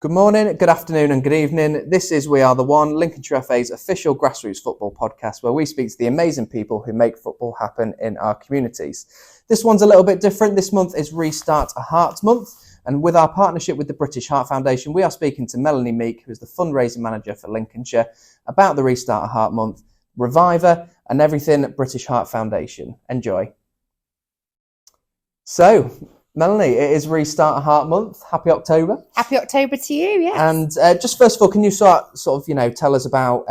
Good morning, good afternoon and good evening. This is We Are The One, Lincolnshire FA's official grassroots football podcast where we speak to the amazing people who make football happen in our communities. This one's a little bit different. This month is Restart a Heart Month, and with our partnership with the British Heart Foundation, we are speaking to Melanie Meik, who is the fundraising manager for Lincolnshire, about the Restart a Heart Month, RevivR and everything British Heart Foundation. Enjoy. So, Melanie, it is Restart a Heart Month. Happy October. Happy October to you, yes. And just first of all, can you sort of tell us about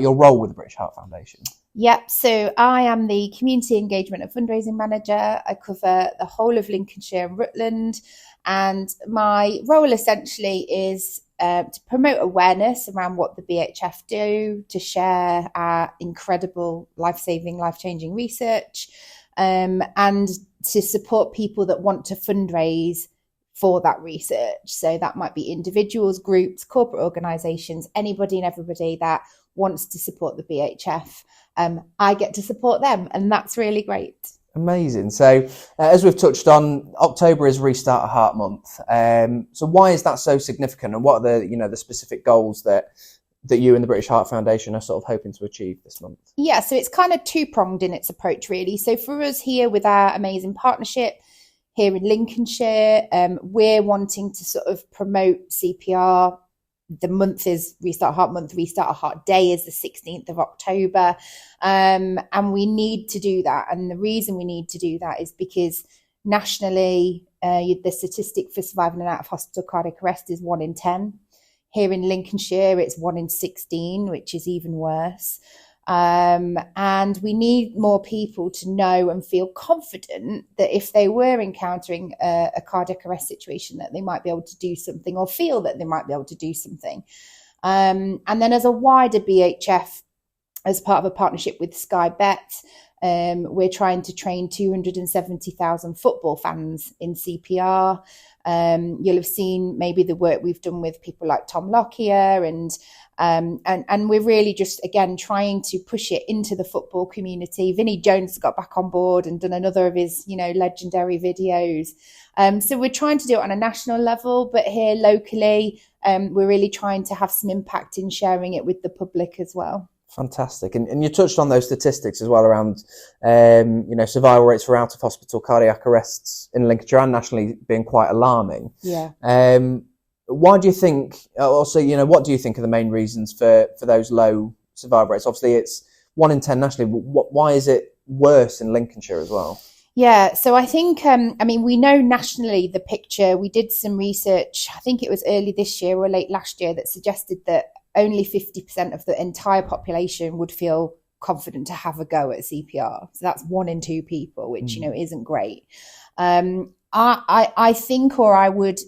your role with the British Heart Foundation? Yep, so I am the Community Engagement and Fundraising Manager. I cover the whole of Lincolnshire and Rutland, and my role essentially is to promote awareness around what the BHF do, to share our incredible life-saving, life-changing research, and to support people that want to fundraise for that research. So that might be individuals, groups, corporate organisations, anybody and everybody that wants to support the BHF. I get to support them, and that's really great. Amazing. So as we've touched on, October is Restart a Heart Month. So why is that so significant, and what are the specific goals that you and the British Heart Foundation are sort of hoping to achieve this month? Yeah, so it's kind of two-pronged in its approach, really. So for us here with our amazing partnership here in Lincolnshire, we're wanting to sort of promote CPR. The month is Restart a Heart Month. Restart a Heart Day is the 16th of October. And we need to do that. And the reason we need to do that is because nationally, the statistic for surviving an out-of-hospital cardiac arrest is 1 in 10. Here in Lincolnshire, it's 1 in 16, which is even worse. And we need more people to know and feel confident that if they were encountering a cardiac arrest situation, that they might be able to do something, or feel that they might be able to do something. And then as a wider BHF, as part of a partnership with Sky Bet, we're trying to train 270,000 football fans in CPR. You'll have seen maybe the work we've done with people like Tom Lockyer, and we're really just, again, trying to push it into the football community. Vinnie Jones got back on board and done another of his, legendary videos. So we're trying to do it on a national level, but here locally, we're really trying to have some impact in sharing it with the public as well. Fantastic. And you touched on those statistics as well around, survival rates for out-of-hospital cardiac arrests in Lincolnshire and nationally being quite alarming. Yeah. Why do you think, also, what do you think are the main reasons for those low survival rates? Obviously, it's 1 in 10 nationally. Why is it worse in Lincolnshire as well? Yeah, so I think, we know nationally the picture. We did some research, I think it was early this year or late last year, that suggested that only 50% of the entire population would feel confident to have a go at CPR. So that's 1 in 2 people, which, isn't great. I think, or I would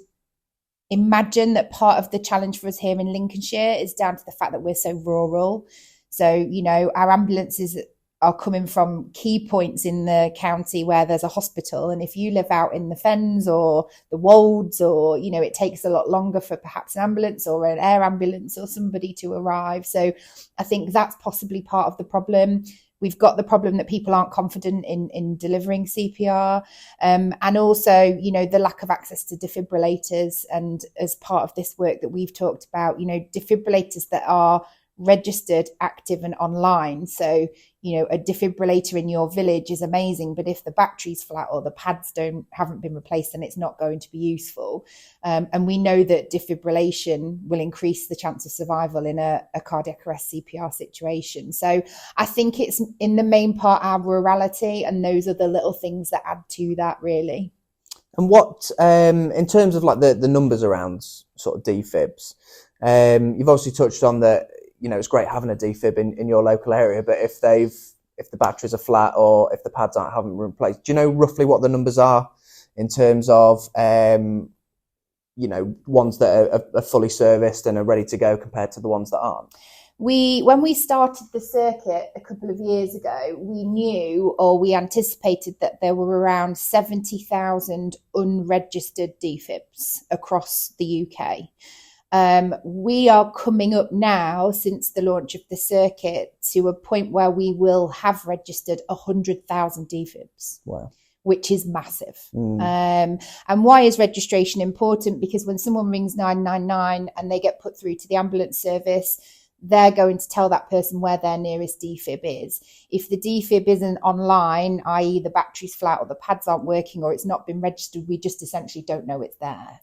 imagine that part of the challenge for us here in Lincolnshire is down to the fact that we're so rural. So, our ambulances are coming from key points in the county where there's a hospital. And if you live out in the Fens or the Wolds, or, it takes a lot longer for perhaps an ambulance or an air ambulance or somebody to arrive. So I think that's possibly part of the problem. We've got the problem that people aren't confident in delivering CPR. And also, the lack of access to defibrillators. And as part of this work that we've talked about, defibrillators that are registered, active and online. So, a defibrillator in your village is amazing, but if the battery's flat or the pads haven't been replaced, then it's not going to be useful. And we know that defibrillation will increase the chance of survival in a cardiac arrest CPR situation. So I think it's in the main part our rurality, and those are the little things that add to that, really. And what, in terms of like the numbers around sort of defibs, you've obviously touched on that. It's great having a defib in your local area, but if the batteries are flat or if the pads haven't been replaced, do you know roughly what the numbers are in terms of, ones that are fully serviced and are ready to go compared to the ones that aren't? When we started the circuit a couple of years ago, we knew, or we anticipated, that there were around 70,000 unregistered defibs across the UK. We are coming up now, since the launch of the circuit, to a point where we will have registered 100,000 defibs. Wow. which is massive. And why is registration important? Because when someone rings 999 and they get put through to the ambulance service, they're going to tell that person where their nearest defib is. If the defib isn't online, i.e. the battery's flat or the pads aren't working or it's not been registered, we just essentially don't know it's there.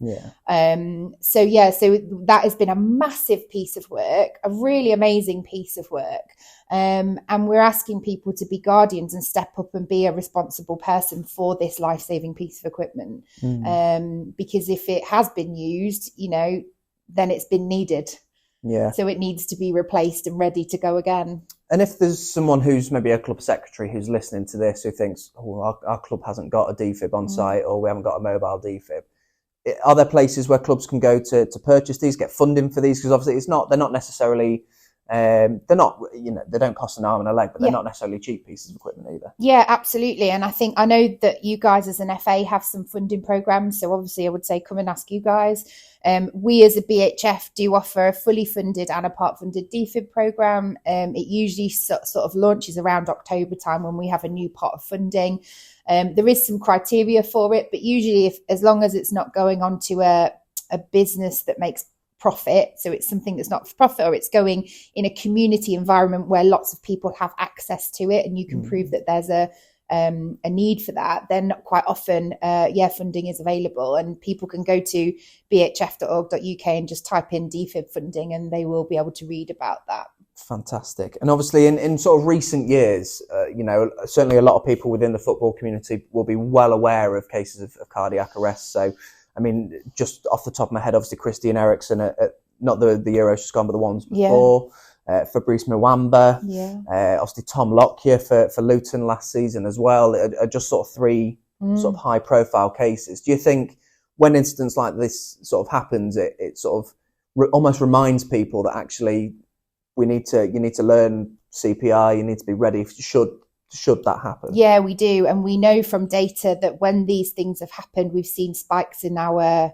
So that has been a massive piece of work, a really amazing piece of work. And we're asking people to be guardians and step up and be a responsible person for this life-saving piece of equipment. Because if it has been used, then it's been needed. So it needs to be replaced and ready to go again. And if there's someone who's maybe a club secretary who's listening to this who thinks, our club hasn't got a defib on site, or we haven't got a mobile defib, are there places where clubs can go to purchase these, get funding for these? Because obviously they're not necessarily, they don't cost an arm and a leg, but they're not necessarily cheap pieces of equipment either. Yeah, absolutely. And I know that you guys as an FA have some funding programs. So obviously I would say come and ask you guys. We as a BHF do offer a fully funded and a part funded defib program. It usually sort of launches around October time when we have a new pot of funding. There is some criteria for it, but usually as long as it's not going on to a business that makes profit, so it's something that's not for profit, or it's going in a community environment where lots of people have access to it and you can prove that there's a need for that, then quite often funding is available, and people can go to bhf.org.uk and just type in defib funding and they will be able to read about that. Fantastic. And obviously in sort of recent years, certainly a lot of people within the football community will be well aware of cases of cardiac arrest. So I mean, just off the top of my head, obviously Christian Eriksen at not the Euros just gone, but the ones before. Fabrice Mwamba, obviously Tom Lockyer for Luton last season as well, are just sort of three sort of high profile cases. Do you think when incidents like this sort of happens, it sort of almost reminds people that actually you need to learn CPR, you need to be ready should that happen? Yeah, we do. And we know from data that when these things have happened, we've seen spikes in our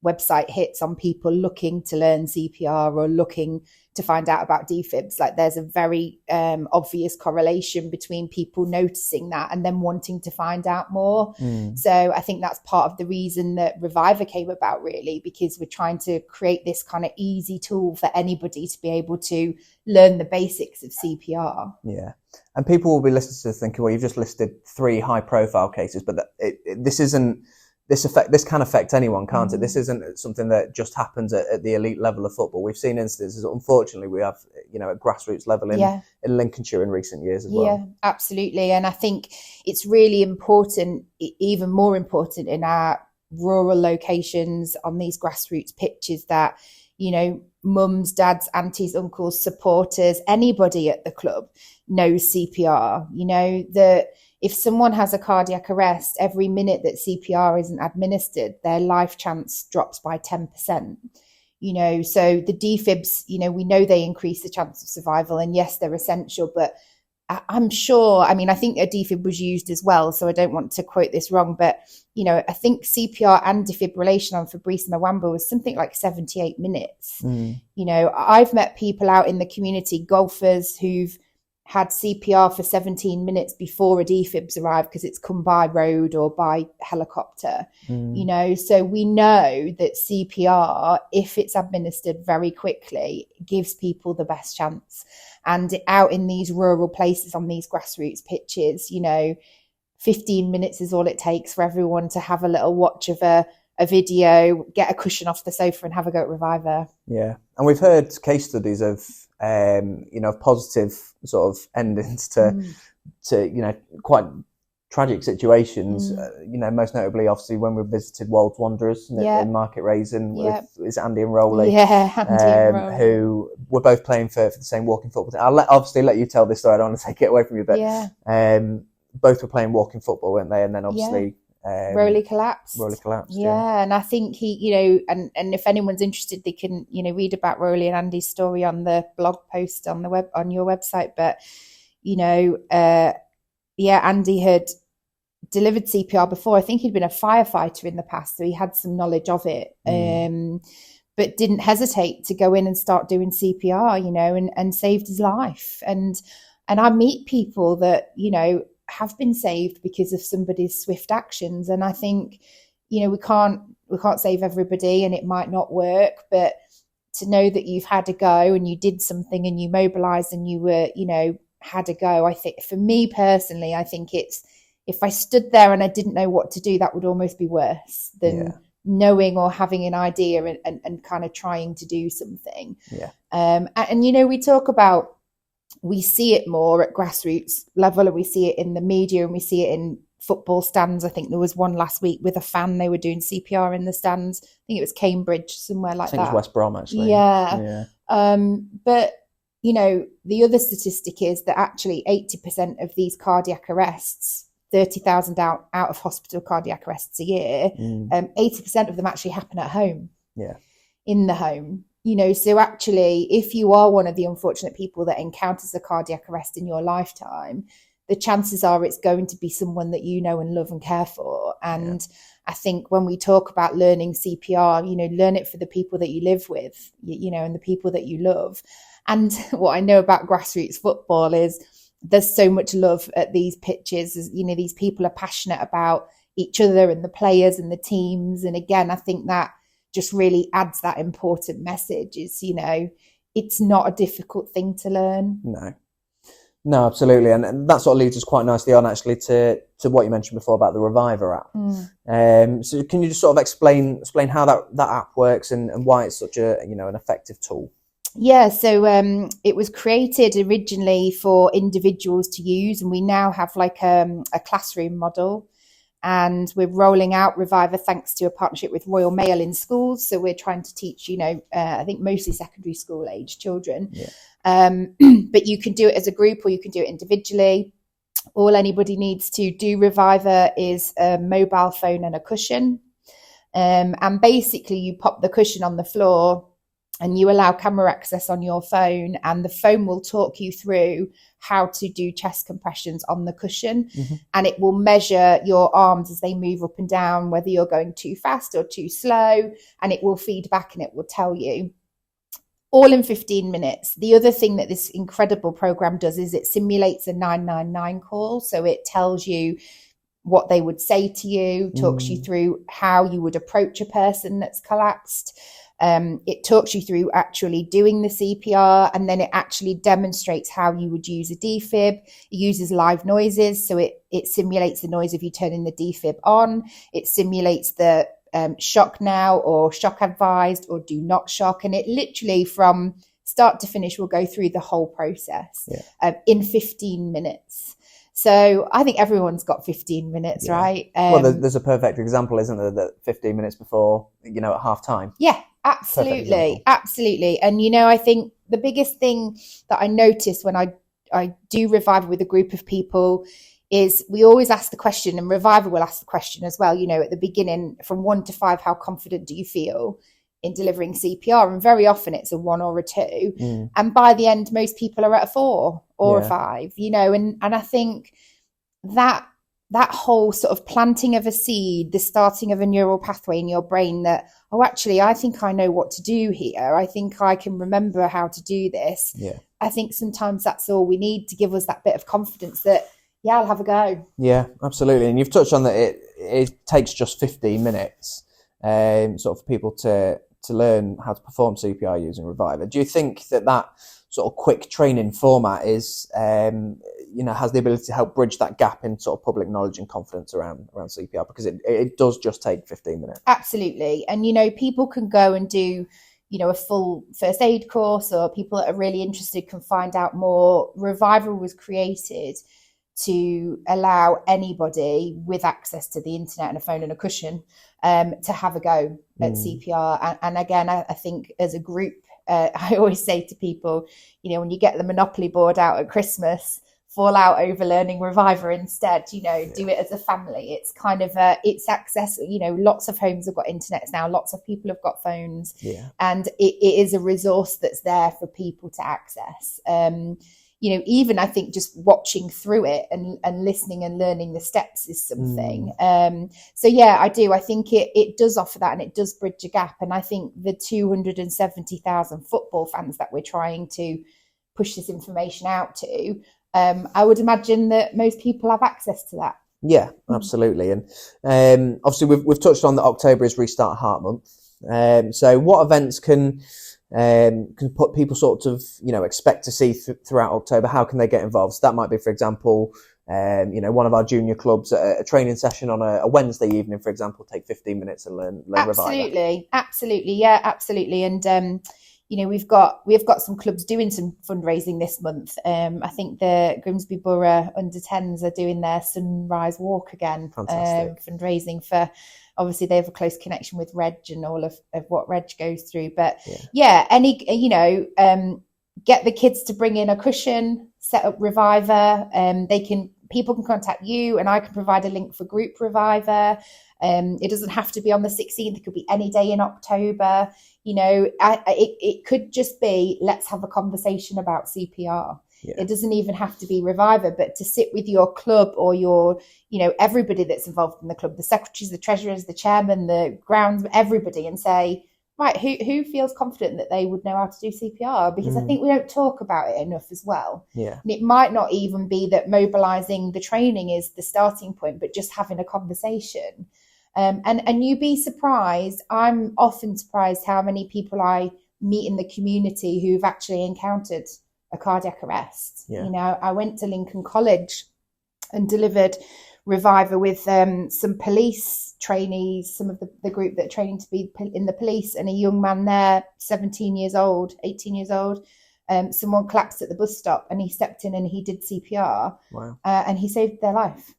website hits on people looking to learn CPR or looking to find out about defibs. Like there's a very obvious correlation between people noticing that and then wanting to find out more. So I think that's part of the reason that RevivR came about, really, because we're trying to create this kind of easy tool for anybody to be able to learn the basics of CPR. Yeah. And people will be listening to this thinking, well, you've just listed three high profile cases, but this can affect anyone, can't it? This isn't something that just happens at the elite level of football. We've seen instances, unfortunately, we have, at grassroots level in Lincolnshire in recent years as well. Yeah, absolutely. And I think it's really important, even more important in our rural locations on these grassroots pitches, that, mums, dads, aunties, uncles, supporters, anybody at the club knows CPR. That if someone has a cardiac arrest, every minute that CPR isn't administered, their life chance drops by 10%. So the defibs, we know they increase the chance of survival, and yes, they're essential, but I'm sure, I think a defib was used as well, so I don't want to quote this wrong, but, I think CPR and defibrillation on Fabrice Mwamba was something like 78 minutes. I've met people out in the community, golfers, who've had CPR for 17 minutes before a defib's arrived because it's come by road or by helicopter. So we know that CPR, if it's administered very quickly, gives people the best chance. And out in these rural places on these grassroots pitches, 15 minutes is all it takes for everyone to have a little watch of a video, get a cushion off the sofa and have a go at RevivR. Yeah. And we've heard case studies of positive sort of endings to quite tragic situations. Most notably, obviously, when we visited Wolves Wanderers in Market Raisin with Andy and Rowley, who were both playing for the same walking football team. I'll obviously let you tell this story. I don't want to take it away from you, but both were playing walking football, weren't they? And then obviously Rowley collapsed. Yeah. And I think he, and if anyone's interested, they can, read about Rowley and Andy's story on the blog post on your website. But, Andy had delivered CPR before. I think he'd been a firefighter in the past, so he had some knowledge of it. But didn't hesitate to go in and start doing CPR, and saved his life. And I meet people that, have been saved because of somebody's swift actions. And I think, we can't save everybody, and it might not work, but to know that you've had a go and you did something and you mobilized and you were, had a go. I think for me personally, I think it's, if I stood there and I didn't know what to do, that would almost be worse than knowing or having an idea and kind of trying to do something. And we talk about, we see it more at grassroots level, and we see it in the media, and we see it in football stands. I think there was one last week with a fan, they were doing CPR in the stands. I think it was Cambridge, somewhere like that. I think it was West Brom, actually. But the other statistic is that actually 80% of these cardiac arrests, 30,000 out of hospital cardiac arrests a year, 80% of them actually happen at home. In the home. So actually, if you are one of the unfortunate people that encounters a cardiac arrest in your lifetime, the chances are it's going to be someone that you know and love and care for. And I think when we talk about learning CPR, learn it for the people that you live with, and the people that you love. And what I know about grassroots football is there's so much love at these pitches. These people are passionate about each other and the players and the teams. And again, I think that just really adds that important message is, it's not a difficult thing to learn. No, absolutely. And that sort of leads us quite nicely on actually to what you mentioned before about the RevivR app. So can you just sort of explain how that app works and why it's such a, an effective tool? Yeah, so it was created originally for individuals to use, and we now have like a classroom model. And we're rolling out RevivR thanks to a partnership with Royal Mail in schools. So we're trying to teach, I think mostly secondary school age children. But you can do it as a group or you can do it individually. All anybody needs to do RevivR is a mobile phone and a cushion. And basically you pop the cushion on the floor and you allow camera access on your phone, and the phone will talk you through how to do chest compressions on the cushion. And it will measure your arms as they move up and down, whether you're going too fast or too slow, and it will feed back and it will tell you, all in 15 minutes. The other thing that this incredible program does is it simulates a 999 call. So it tells you what they would say to you, talks you through how you would approach a person that's collapsed. It talks you through actually doing the CPR, and then it actually demonstrates how you would use a defib. It uses live noises, so it simulates the noise of you turning the defib on. It simulates the shock now or shock advised or do not shock, and it literally from start to finish will go through the whole process in 15 minutes. So I think everyone's got 15 minutes, right? Well, there's a perfect example, isn't there, that 15 minutes before, at half time. Yeah, absolutely. And, I think the biggest thing that I notice when I do RevivR with a group of people is we always ask the question, and RevivR will ask the question as well, at the beginning, from 1 to 5, how confident do you feel in delivering CPR? And very often it's a 1 or a 2. And by the end, most people are at a 4 or a 5, and I think that whole sort of planting of a seed, the starting of a neural pathway in your brain that, actually, I think I know what to do here. I think I can remember how to do this. I think sometimes that's all we need to give us that bit of confidence that, I'll have a go. Yeah, absolutely. And you've touched on that it takes just 15 minutes sort of for people to learn how to perform CPR using RevivR. Do you think that sort of quick training format is, has the ability to help bridge that gap in sort of public knowledge and confidence around CPR? Because it does just take 15 minutes. Absolutely. And, people can go and do, a full first aid course, or people that are really interested can find out more. RevivR was created to allow anybody with access to the internet and a phone and a cushion to have a go at CPR. And again, I think as a group, I always say to people, when you get the Monopoly board out at Christmas, fall out over learning RevivR instead, do it as a family. It's kind of it's access, lots of homes have got internets now, lots of people have got phones, and it is a resource that's there for people to access. Even I think just watching through it and listening and learning the steps is something. So yeah, I do. I think it does offer that, and it does bridge a gap. And I think the 270,000 football fans that we're trying to push this information out to, I would imagine that most people have access to that. Yeah, absolutely. And obviously we've touched on that October is Restart Heart Month. So what events can put people sort of, expect to see throughout October? How can they get involved? So that might be, for example, one of our junior clubs, a training session on a Wednesday evening, for example, take 15 minutes and learn RevivR. Absolutely. Yeah, absolutely. And, we've got some clubs doing some fundraising this month. I think the Grimsby Borough under 10s are doing their Sunrise Walk again. Fantastic. Fundraising for, obviously they have a close connection with Reg and all of what Reg goes through. But get the kids to bring in a cushion, set up RevivR. People can contact you and I can provide a link for group RevivR. It doesn't have to be on the 16th. It could be any day in October. It could just be, let's have a conversation about CPR. Yeah. It doesn't even have to be RevivR, but to sit with your club or your, everybody that's involved in the club, the secretaries, the treasurers, the chairman, the grounds, everybody, and say, right, who feels confident that they would know how to do CPR? Because I think we don't talk about it enough as well. Yeah. And it might not even be that mobilising the training is the starting point, but just having a conversation. And you'd be surprised. I'm often surprised how many people I meet in the community who've actually encountered a cardiac arrest. Yeah. I went to Lincoln College and delivered RevivR with some police trainees, some of the group that are training to be in the police, and a young man there, 18 years old. Someone collapsed at the bus stop and he stepped in and he did CPR. Wow. And he saved their life.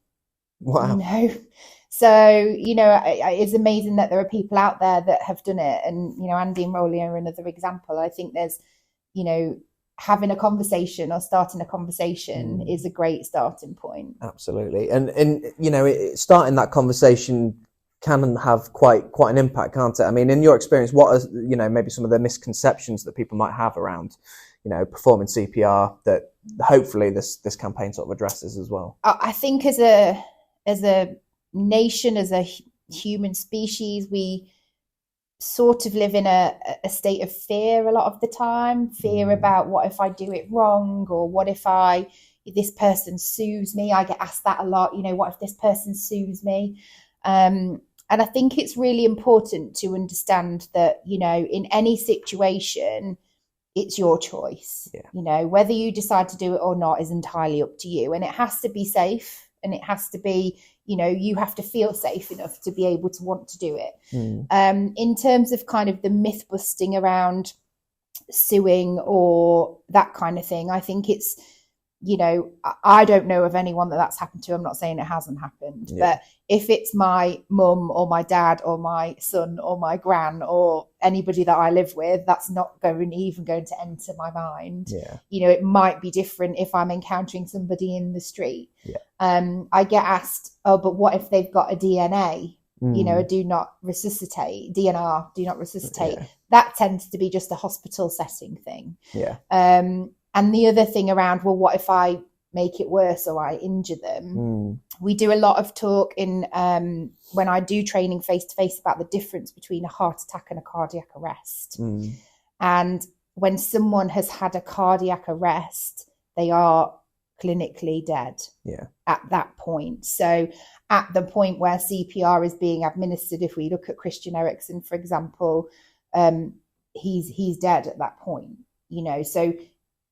Wow. So, it's amazing that there are people out there that have done it. And, Andy and Rolly are another example. I think there's, having a conversation or starting a conversation is a great starting point. Absolutely. And starting that conversation can have quite an impact, can't it? I mean, in your experience, what are, maybe some of the misconceptions that people might have around, performing CPR that hopefully this campaign sort of addresses as well? I think as a nation, as a human species, we sort of live in a state of fear a lot of the time. Fear about what if I do it wrong, or what if this person sues me. I get asked that a lot. What if this person sues me? And I think it's really important to understand that, in any situation, it's your choice. Yeah. Whether you decide to do it or not is entirely up to you. And it has to be safe, and it has to be, you have to feel safe enough to be able to want to do it. In terms of kind of the myth busting around suing or that kind of thing, I think it's, I don't know of anyone that's happened to. I'm not saying it hasn't happened, but if it's my mum or my dad or my son or my gran or anybody that I live with, that's not even going to enter my mind. Yeah. It might be different if I'm encountering somebody in the street. Yeah. I get asked, but what if they've got a DNA? A do not resuscitate, DNR, do not resuscitate. Yeah. That tends to be just a hospital setting thing. Yeah. And the other thing around, well, what if I make it worse or I injure them? We do a lot of talk in when I do training face-to-face about the difference between a heart attack and a cardiac arrest. And when someone has had a cardiac arrest, they are clinically dead at that point. So at the point where CPR is being administered, if we look at Christian Eriksen, for example, he's dead at that point, so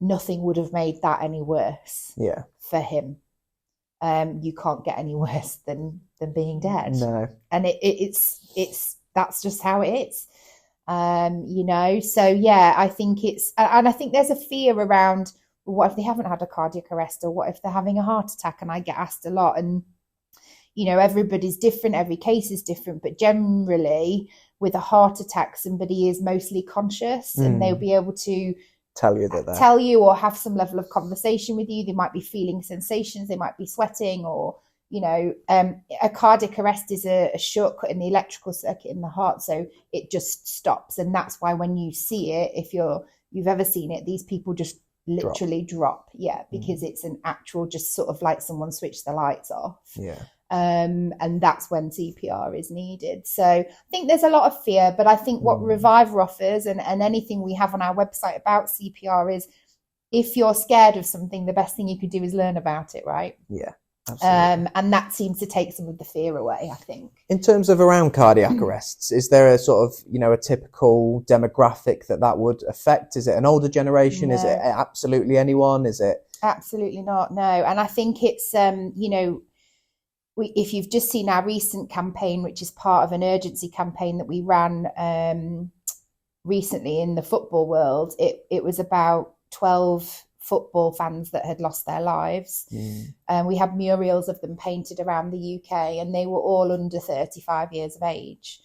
nothing would have made that any worse for him. You can't get any worse than being dead. No. And it's that's just how it is. So I think I think there's a fear around, what if they haven't had a cardiac arrest, or what if they're having a heart attack? And I get asked a lot, and everybody's different, every case is different, but generally with a heart attack, somebody is mostly conscious and they'll be able to tell you or have some level of conversation with you. They might be feeling sensations, they might be sweating, or a cardiac arrest is a shortcut in the electrical circuit in the heart, so it just stops. And that's why when you see it, if you've ever seen it, these people just literally drop because it's an actual, just sort of like someone switched the lights off. And that's when CPR is needed. So I think there's a lot of fear, but I think what RevivR offers, and anything we have on our website about CPR, is if you're scared of something, the best thing you could do is learn about it, right? Yeah, absolutely. And that seems to take some of the fear away, I think. In terms of around cardiac arrests, is there a sort of, a typical demographic that would affect? Is it an older generation? No. Is it absolutely anyone? Is it? Absolutely not, no. And I think it's, if you've just seen our recent campaign, which is part of an urgency campaign that we ran recently in the football world, it was about 12 football fans that had lost their lives. We had murals of them painted around the UK, and they were all under 35 years of age.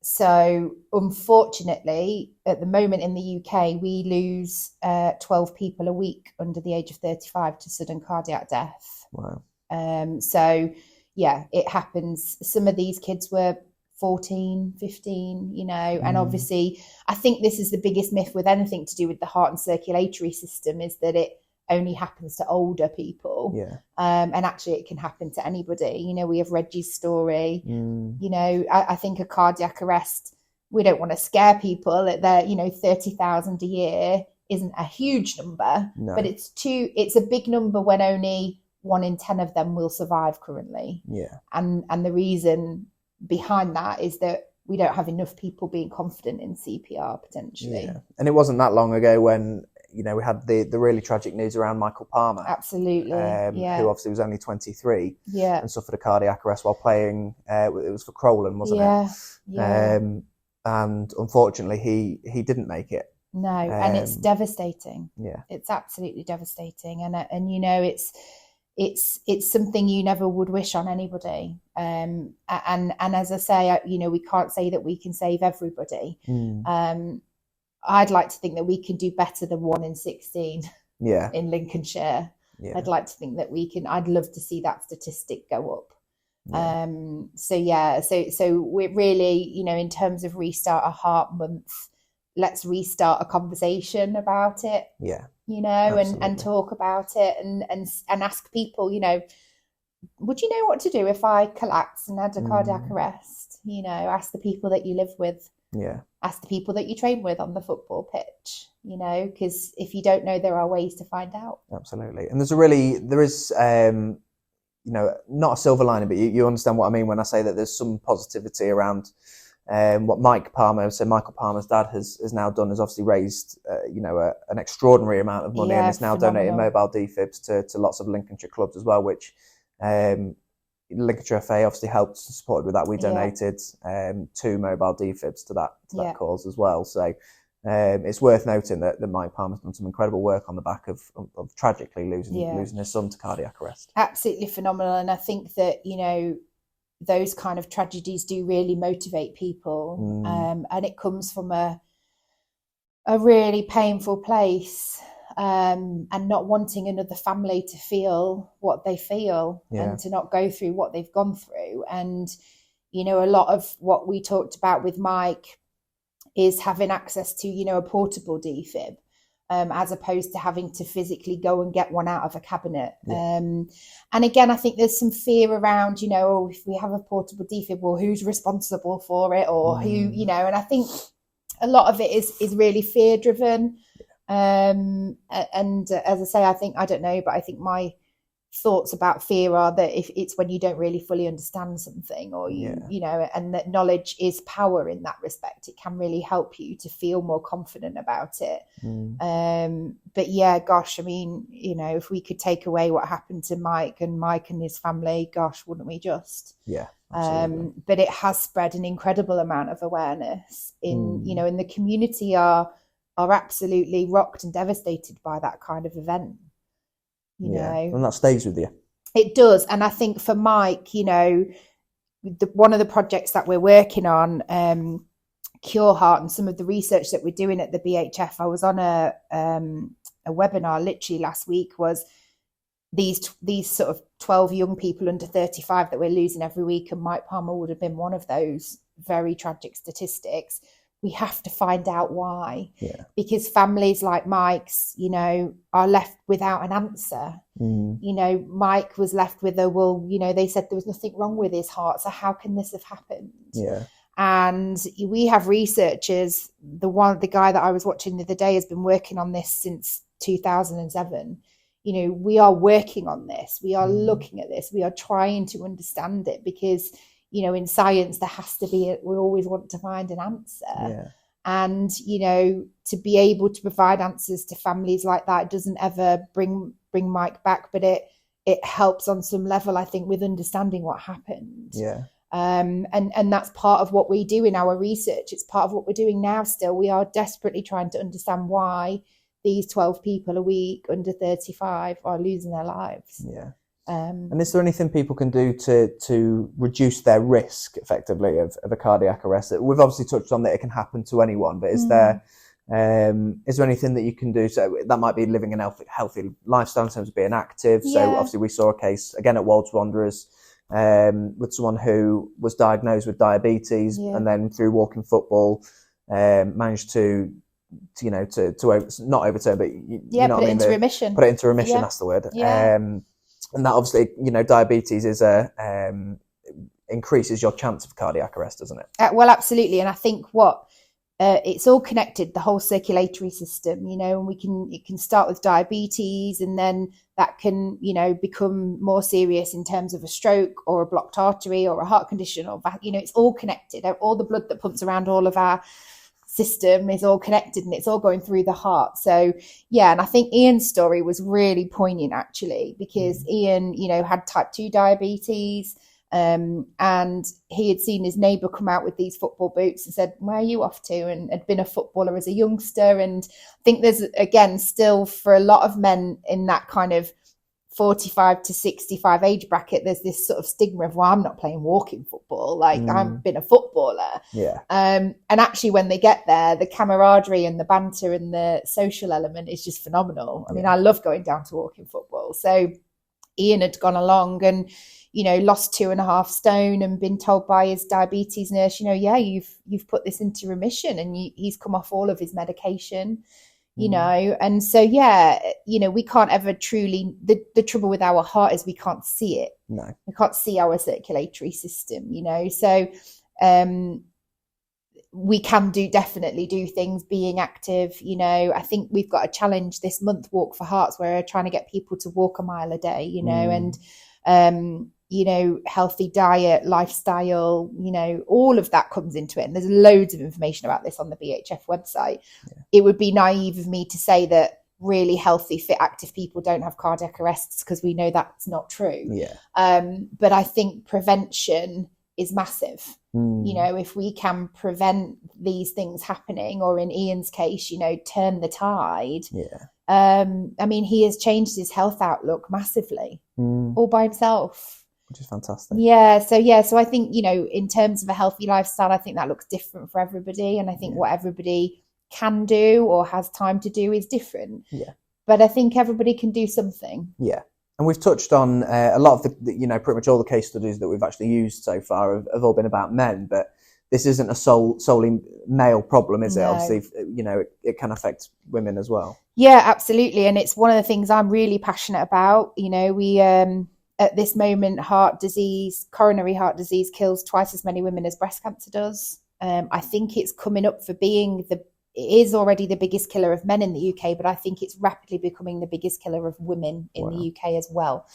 So unfortunately, at the moment in the UK, we lose 12 people a week under the age of 35 to sudden cardiac death. Wow. So yeah, it happens. Some of these kids were 14, 15, and obviously I think this is the biggest myth with anything to do with the heart and circulatory system, is that it only happens to older people. Yeah. And actually it can happen to anybody. We have Reggie's story. I think a cardiac arrest, we don't want to scare people that they're 30,000 a year isn't a huge number. No. But it's a big number when only 1 in 10 of them will survive currently. Yeah. And the reason behind that is that we don't have enough people being confident in CPR potentially. Yeah. And it wasn't that long ago when we had the really tragic news around Michael Palmer. Absolutely. Who obviously was only 23. Yeah. And suffered a cardiac arrest while playing. It was for Crowland, wasn't it? Yeah. And unfortunately, he didn't make it. No, and it's devastating. Yeah. It's absolutely devastating, and it's something you never would wish on anybody. And as I say, we can't say that we can save everybody. I'd like to think that we can do better than 1 in 16 in Lincolnshire. Yeah. I'd like to think that we can. I'd love to see that statistic go up. Yeah. So we're really, in terms of Restart a Heart Month, let's restart a conversation about it. Yeah. And talk about it and ask people, would you know what to do if I collapsed and had a cardiac arrest? Ask the people that you live with. Yeah. Ask the people that you train with on the football pitch, because if you don't know, there are ways to find out. Absolutely. And there is not a silver lining, but you understand what I mean when I say that there's some positivity around what Michael Palmer's dad has now done, has obviously raised an extraordinary amount of money, and is now donating mobile defibs to lots of Lincolnshire clubs as well, which Lincolnshire FA obviously helped and supported with that. We donated 2 mobile defibs to that cause as well. So it's worth noting that Mike Palmer's done some incredible work on the back of tragically losing his son to cardiac arrest. Absolutely phenomenal. And I think that, those kind of tragedies do really motivate people. And it comes from a really painful place, and not wanting another family to feel what they feel and to not go through what they've gone through. And, a lot of what we talked about with Mike is having access to, a portable defib, as opposed to having to physically go and get one out of a cabinet. Yeah. And again, I think there's some fear around, if we have a portable defib, well, who's responsible for it, or who, and I think a lot of it is really fear driven. And as I say, I think my thoughts about fear are that if it's when you don't really fully understand something, or and that knowledge is power in that respect, it can really help you to feel more confident about it. But yeah, gosh, I mean, if we could take away what happened to Mike and his family, gosh, wouldn't we just? Yeah. Absolutely. But it has spread an incredible amount of awareness in the community are absolutely rocked and devastated by that kind of event. And that stays with you. It does. And I think for Mike, one of the projects that we're working on, Cure Heart, and some of the research that we're doing at the BHF, I was on a webinar literally last week, was these sort of 12 young people under 35 that we're losing every week, and Mike Palmer would have been one of those very tragic statistics. We have to find out why, because families like Mike's, are left without an answer. Mike was left with they said there was nothing wrong with his heart, so how can this have happened? And we have researchers, the guy that I was watching the other day has been working on this since 2007. We are working on this. We are looking at this. We are trying to understand it because, in science, there has to be, we always want to find an answer. Yeah. And, to be able to provide answers to families like that doesn't ever bring Mike back, but it helps on some level, I think, with understanding what happened. Yeah. And that's part of what we do in our research. It's part of what we're doing now still. We are desperately trying to understand why these 12 people a week under 35 are losing their lives. Yeah. And is there anything people can do to reduce their risk effectively of a cardiac arrest? We've obviously touched on that it can happen to anyone, but is there anything that you can do? So that might be living a healthy lifestyle in terms of being active. Yeah. So obviously we saw a case again at Wolds Wanderers with someone who was diagnosed with diabetes, and then through walking football managed to not overturn, but put it into remission. Put it into remission. That's the word. Yeah. And that obviously, diabetes is increases your chance of cardiac arrest, doesn't it? Well, absolutely. And I think it's all connected, the whole circulatory system, and it can start with diabetes, and then that can, become more serious in terms of a stroke or a blocked artery or a heart condition, or, it's all connected. All the blood that pumps around all of our system is all connected, and it's all going through the heart. So and I think Ian's story was really poignant actually, because Ian had type 2 diabetes, and he had seen his neighbour come out with these football boots and said, "Where are you off to?" and had been a footballer as a youngster. And I think there's, again, still for a lot of men in that kind of 45 to 65 age bracket, there's this sort of stigma of, well, I'm not playing walking football, I've been a footballer. And actually when they get there, the camaraderie and the banter and the social element is just phenomenal. I mean, I love going down to walking football. So Ian had gone along and lost 2.5 stone and been told by his diabetes nurse, you've put this into remission, and he's come off all of his medication. And so we can't ever truly, the trouble with our heart is we can't see it. No, we can't see our circulatory system, so we can definitely do things, being active. I think we've got a challenge this month, Walk for Hearts, where we're trying to get people to walk a mile a day, and healthy diet, lifestyle, all of that comes into it. And there's loads of information about this on the BHF website. It would be naive of me to say that really healthy, fit, active people don't have cardiac arrests, because we know that's not true. But I think prevention is massive. If we can prevent these things happening, or in Ian's case, turn the tide. I mean, he has changed his health outlook massively, all by himself. Which is fantastic. So I think, in terms of a healthy lifestyle, I think that looks different for everybody. And I think what everybody can do or has time to do is different. But I think everybody can do something. And we've touched on a lot of the, pretty much all the case studies that we've actually used so far have all been about men, but this isn't a solely male problem, is it? Obviously, it can affect women as well. Yeah, absolutely. And it's one of the things I'm really passionate about. We, at this moment, coronary heart disease kills twice as many women as breast cancer does. I think it's coming up for being it is already the biggest killer of men in the UK, but I think it's rapidly becoming the biggest killer of women in the UK as well.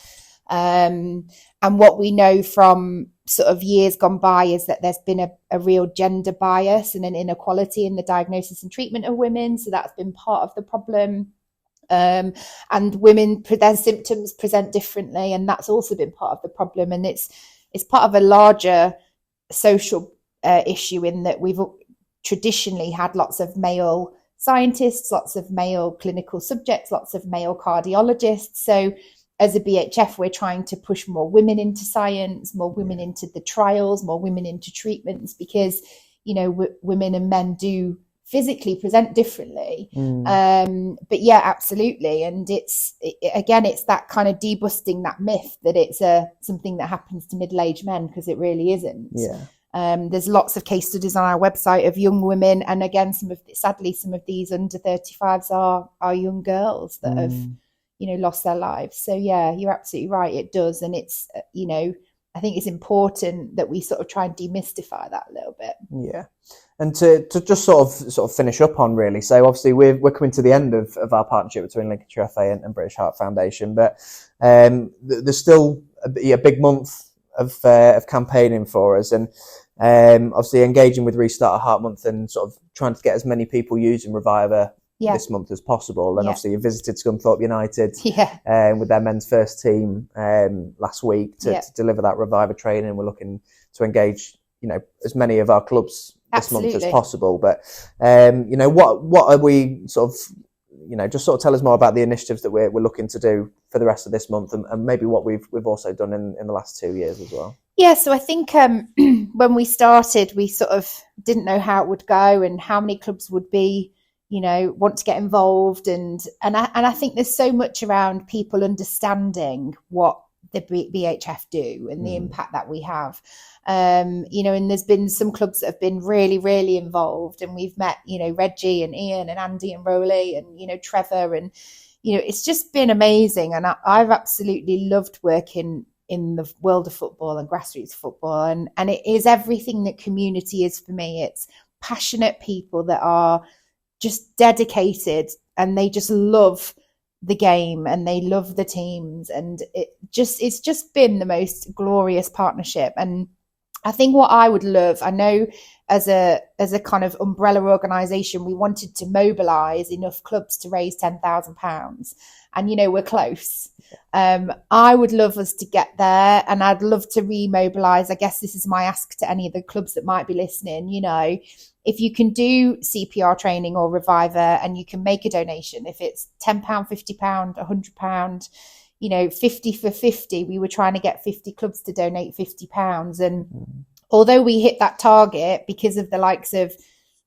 And what we know from sort of years gone by is that there's been a real gender bias and an inequality in the diagnosis and treatment of women. So that's been part of the problem. And women, their symptoms present differently, and that's also been part of the problem. And it's part of a larger social issue, in that we've traditionally had lots of male scientists, lots of male clinical subjects, lots of male cardiologists. So as a BHF, we're trying to push more women into science, more women into the trials, more women into treatments, because, women and men do physically present differently. But yeah, absolutely. And it's that kind of debusting that myth that it's something that happens to middle-aged men, because it really isn't. There's lots of case studies on our website of young women, and again, sadly some of these under 35s are young girls that have lost their lives. So yeah, you're absolutely right, it does. And it's I I think it's important that we sort of try and demystify that a little bit. Yeah. And to just sort of finish up on, really, so obviously we're coming to the end of our partnership between Lincolnshire FA and British Heart Foundation, but there's still a big month of campaigning for us, and obviously engaging with Restart a Heart Month and sort of trying to get as many people using RevivR this month as possible. And obviously you visited Scunthorpe United with their men's first team last week to deliver that RevivR training. We're looking to engage, as many of our clubs this month as possible. But what are we sort of, just sort of tell us more about the initiatives that we're looking to do for the rest of this month, and maybe what we've also done in the last 2 years as well. Yeah, so I think when we started, we sort of didn't know how it would go and how many clubs would be, want to get involved, and I think there's so much around people understanding what the BHF do and the impact that we have. And there's been some clubs that have been really, really involved, and we've met, Reggie and Ian and Andy and Rowley and, Trevor, and, it's just been amazing. And I've absolutely loved working in the world of football and grassroots football. And it is everything that community is for me. It's passionate people that are just dedicated, and they just love the game and they love the teams. And it's just been the most glorious partnership. And I think what I would love, I know as a kind of umbrella organisation, we wanted to mobilise enough clubs to raise £10,000, and we're close. I would love us to get there, and I'd love to remobilise. I guess this is my ask to any of the clubs that might be listening. If you can do CPR training or RevivR, and you can make a donation, if it's £10, £50, £100, 50 for 50, we were trying to get 50 clubs to donate £50. And although we hit that target because of the likes of,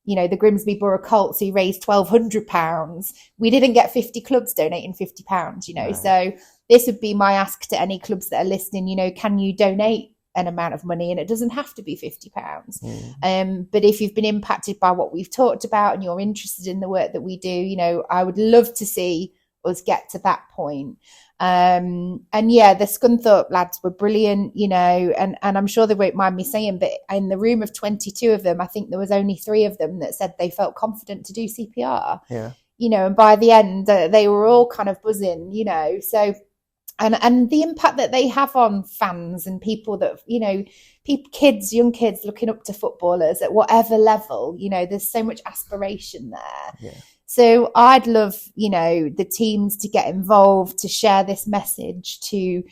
the Grimsby Borough Colts, who raised £1,200, we didn't get 50 clubs donating £50, Right. So this would be my ask to any clubs that are listening, can you donate an amount of money? And it doesn't have to be £50. But if you've been impacted by what we've talked about and you're interested in the work that we do, I would love to see us get to that point. And the Scunthorpe lads were brilliant, and I'm sure they won't mind me saying, but in the room of 22 of them, I think there was only 3 of them that said they felt confident to do CPR. Yeah. And by the end, they were all kind of buzzing, so. And the impact that they have on fans and people that, young kids looking up to footballers at whatever level, there's so much aspiration there. Yeah. So I'd love, the teams to get involved, to share this message, to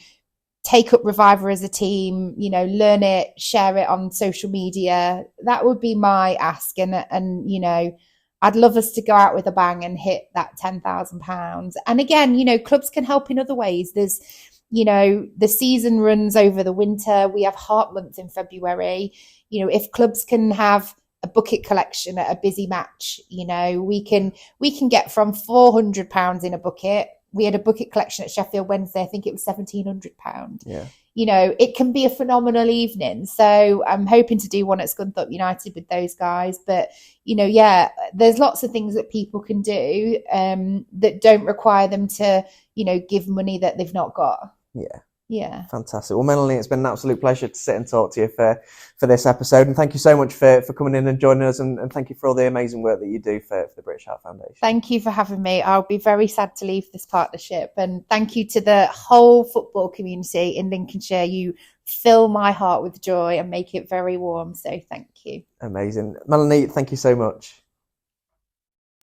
take up RevivR as a team, learn it, share it on social media. That would be my ask. And I'd love us to go out with a bang and hit that £10,000. And again, clubs can help in other ways. There's, the season runs over the winter. We have Heart Month in February. If clubs can have a bucket collection at a busy match, we can get from £400 in a bucket. We had a bucket collection at Sheffield Wednesday. I think it was £1,700. Yeah. It can be a phenomenal evening. So I'm hoping to do one at Scunthorpe United with those guys. But, there's lots of things that people can do that don't require them to, give money that they've not got. Yeah. Yeah. Fantastic. Well, Melanie, it's been an absolute pleasure to sit and talk to you for this episode. And thank you so much for coming in and joining us. And thank you for all the amazing work that you do for the British Heart Foundation. Thank you for having me. I'll be very sad to leave this partnership. And thank you to the whole football community in Lincolnshire. You fill my heart with joy and make it very warm. So thank you. Amazing. Melanie, thank you so much.